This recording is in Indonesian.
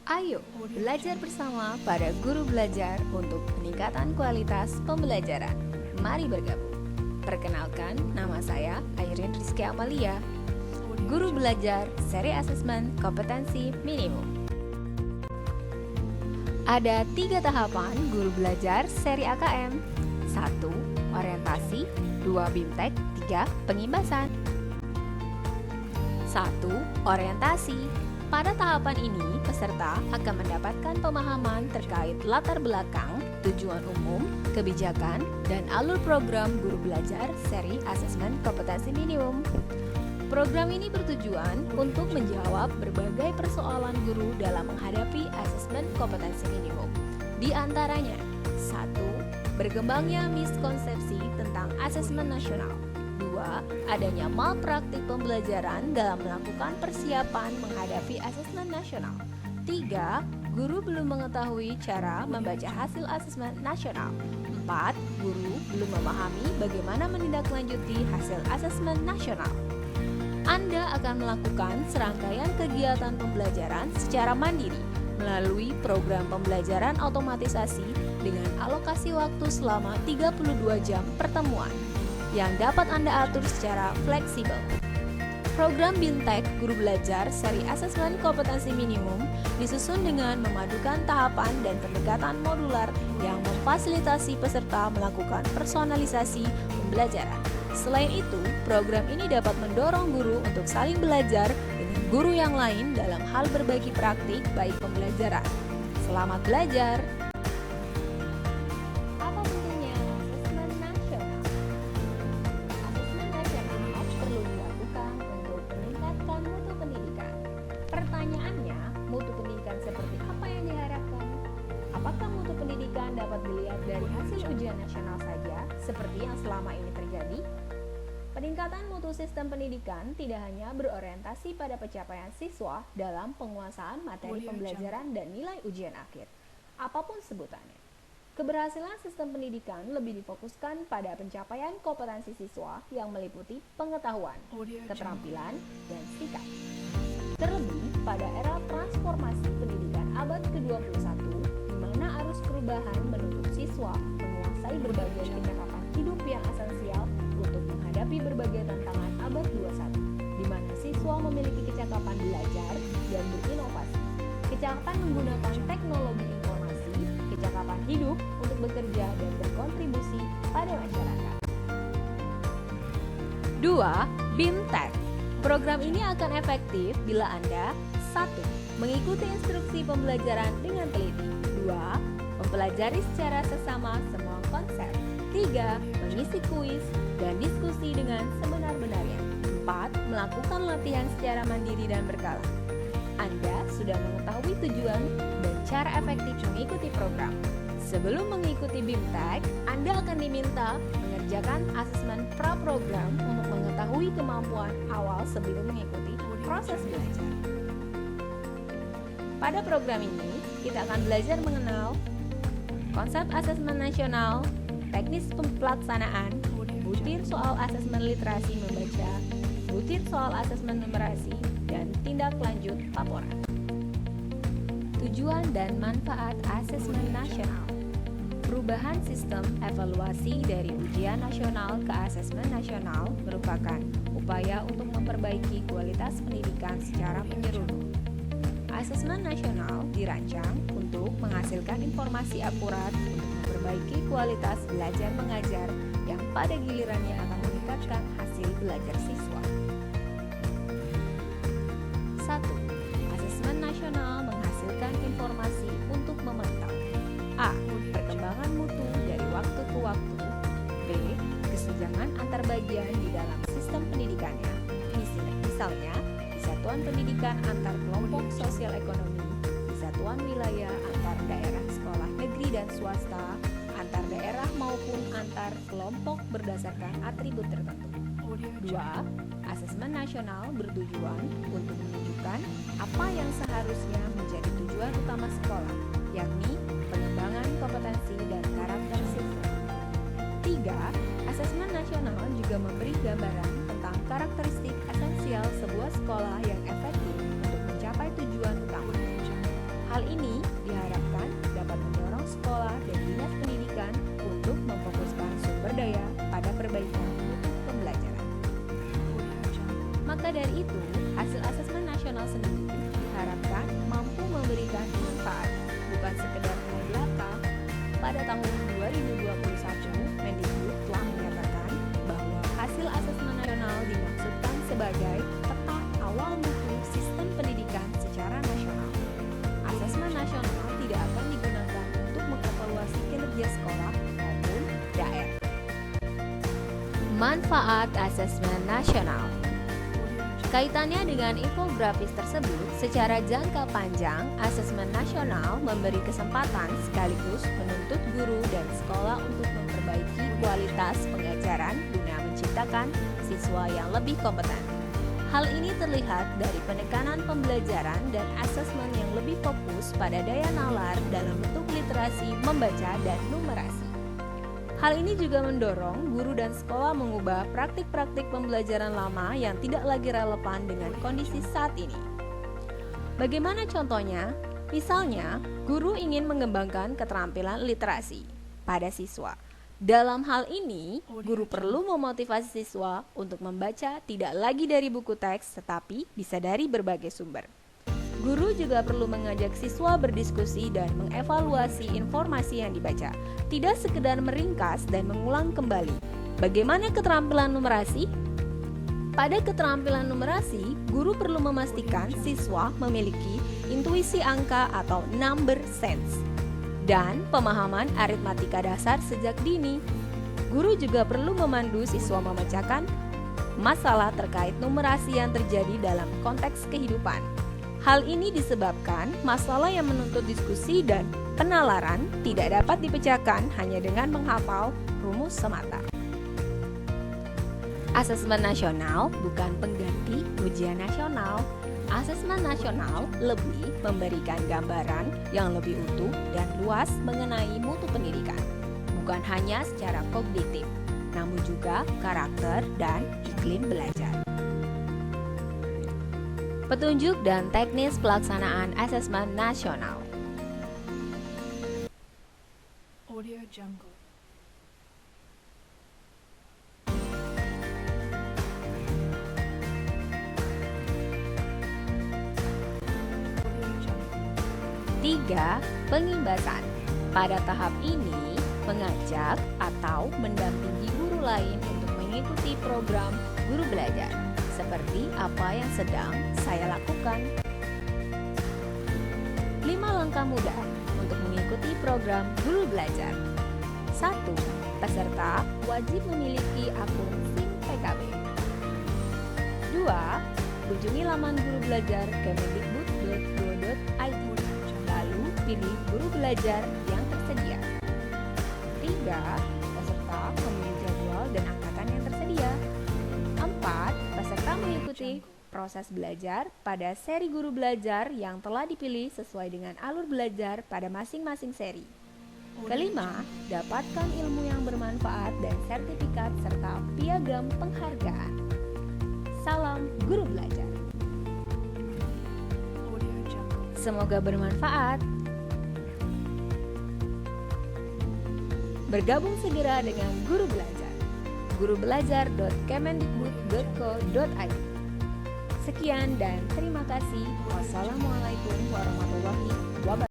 Ayo belajar bersama para guru belajar untuk peningkatan kualitas pembelajaran. Mari bergabung. Perkenalkan, nama saya Airin Rizky Amalia, guru belajar seri asesmen kompetensi minimum. Ada 3 tahapan guru belajar seri AKM. 1. Orientasi, 2. BIMTEK, 3. Pengimbasan. 1. Orientasi. Pada tahapan ini, peserta akan mendapatkan pemahaman terkait latar belakang, tujuan umum, kebijakan, dan alur program guru belajar seri asesmen kompetensi minimum. Program ini bertujuan untuk menjawab berbagai persoalan guru dalam menghadapi asesmen kompetensi minimum. Di antaranya, 1. Berkembangnya miskonsepsi tentang asesmen nasional. 2. Adanya malpraktik pembelajaran dalam melakukan persiapan menghadapi asesmen nasional. 3. Guru belum mengetahui cara membaca hasil asesmen nasional. 4. Guru belum memahami bagaimana menindaklanjuti hasil asesmen nasional. Anda akan melakukan serangkaian kegiatan pembelajaran secara mandiri melalui program pembelajaran otomatisasi dengan alokasi waktu selama 32 jam pertemuan yang dapat Anda atur secara fleksibel. Program BIMTEK Guru Belajar Seri Asesmen Kompetensi Minimum disusun dengan memadukan tahapan dan pendekatan modular yang memfasilitasi peserta melakukan personalisasi pembelajaran. Selain itu, program ini dapat mendorong guru untuk saling belajar dengan guru yang lain dalam hal berbagi praktik baik pembelajaran. Selamat belajar! Apa pentingnya asesmen nasional? Asesmen nasional perlu dilakukan untuk meningkatkan mutu pendidikan. Pertanyaannya, mutu pendidikan seperti apa yang diharapkan? Apakah mutu pendidikan dapat dilihat dari hasil ujian nasional saja, seperti yang selama ini terjadi? Peningkatan mutu sistem pendidikan tidak hanya berorientasi pada pencapaian siswa dalam penguasaan materi pembelajaran dan nilai ujian akhir, apapun sebutannya. Keberhasilan sistem pendidikan lebih difokuskan pada pencapaian kompetensi siswa yang meliputi pengetahuan, keterampilan, dan sikap. Terlebih pada era transformasi pendidikan abad ke-21, di mana arus perubahan menuntut siswa menguasai berbagai kecakapan hidup yang esensial untuk menghadapi berbagai tantangan abad 21, di mana siswa memiliki kecakapan belajar dan berinovasi, kecakapan menggunakan teknologi informasi, kecakapan hidup untuk bekerja dan berkontribusi pada masyarakat. 2. BIMTEK. Program ini akan efektif bila Anda 1. Mengikuti instruksi pembelajaran dengan teliti. 2. Mempelajari secara seksama semua konsep. 3. Mengisi kuis dan diskusi dengan sebenar-benarnya. 4. Melakukan latihan secara mandiri dan berkala. Anda sudah mengetahui tujuan dan cara efektif mengikuti program. Sebelum mengikuti BIMTEK, Anda akan diminta mengerjakan asesmen pra-program untuk mengetahui kemampuan awal sebelum mengikuti proses belajar. Pada program ini, kita akan belajar mengenal konsep asesmen nasional, teknis pelaksanaan, butir soal asesmen literasi membaca, butir soal asesmen numerasi, dan tindak lanjut laporan. Tujuan dan manfaat asesmen nasional. Perubahan sistem evaluasi dari ujian nasional ke asesmen nasional merupakan upaya untuk memperbaiki kualitas pendidikan secara menyeluruh. Asesmen nasional dirancang untuk menghasilkan informasi akurat untuk memperbaiki kualitas belajar mengajar yang pada gilirannya akan meningkatkan hasil belajar siswa. 1. Asesmen nasional menghasilkan informasi untuk memantau A. Perkembangan mutu dari waktu ke waktu. B. Kesenjangan antar bagian di dalam sistem pendidikannya. Misalnya, di satuan pendidikan antar kelompok sosial ekonomi, di satuan wilayah antar daerah sekolah negeri dan swasta, antar daerah maupun antar kelompok berdasarkan atribut tertentu. 2. Asesmen nasional bertujuan untuk menunjukkan apa yang seharusnya menjadi tujuan utama sekolah, yakni pengembangan kompetensi dan karakter siswa. 3. Asesmen nasional juga memberi gambaran tentang karakteristik esensial sebuah sekolah yang efektif untuk mencapai tujuan utama. Hal Manfaat asesmen nasional. Kaitannya dengan infografis tersebut, secara jangka panjang, asesmen nasional memberi kesempatan sekaligus menuntut guru dan sekolah untuk memperbaiki kualitas pengajaran guna menciptakan siswa yang lebih kompeten. Hal ini terlihat dari penekanan pembelajaran dan asesmen yang lebih fokus pada daya nalar dalam bentuk literasi, membaca, dan numerasi. Hal ini juga mendorong guru dan sekolah mengubah praktik-praktik pembelajaran lama yang tidak lagi relevan dengan kondisi saat ini. Bagaimana contohnya? Misalnya, guru ingin mengembangkan keterampilan literasi pada siswa. Dalam hal ini, guru perlu memotivasi siswa untuk membaca tidak lagi dari buku teks, tetapi bisa dari berbagai sumber. Guru juga perlu mengajak siswa berdiskusi dan mengevaluasi informasi yang dibaca, tidak sekedar meringkas dan mengulang kembali. Bagaimana keterampilan numerasi? Pada keterampilan numerasi, guru perlu memastikan siswa memiliki intuisi angka atau number sense dan pemahaman aritmatika dasar sejak dini. Guru juga perlu memandu siswa memecahkan masalah terkait numerasi yang terjadi dalam konteks kehidupan. Hal ini disebabkan masalah yang menuntut diskusi dan penalaran tidak dapat dipecahkan hanya dengan menghafal rumus semata. Asesmen nasional bukan pengganti ujian nasional. Asesmen nasional lebih memberikan gambaran yang lebih utuh dan luas mengenai mutu pendidikan, bukan hanya secara kognitif, namun juga karakter dan iklim belajar. Petunjuk dan teknis pelaksanaan asesmen nasional. Audio Jungle. Tiga, pengimbasan. Pada tahap ini, mengajak atau mendampingi guru lain untuk mengikuti program guru belajar, seperti apa yang sedang saya lakukan. 5 langkah mudah untuk mengikuti program guru belajar. 1. Peserta wajib memiliki akun SIM PKB. 2. Kunjungi laman guru belajar kemendikbud.go.id. Lalu pilih guru belajar yang tersedia. 3. Peserta memilih jadwal dan angkatan yang tersedia. 4. Peserta mengikuti proses belajar pada seri guru belajar yang telah dipilih sesuai dengan alur belajar pada masing-masing seri. Kelima, dapatkan ilmu yang bermanfaat dan sertifikat serta piagam penghargaan. Salam guru belajar. Semoga bermanfaat. Bergabung segera dengan Guru Belajar. gurubelajar.kemendikbud.go.id. Sekian dan terima kasih. Wassalamualaikum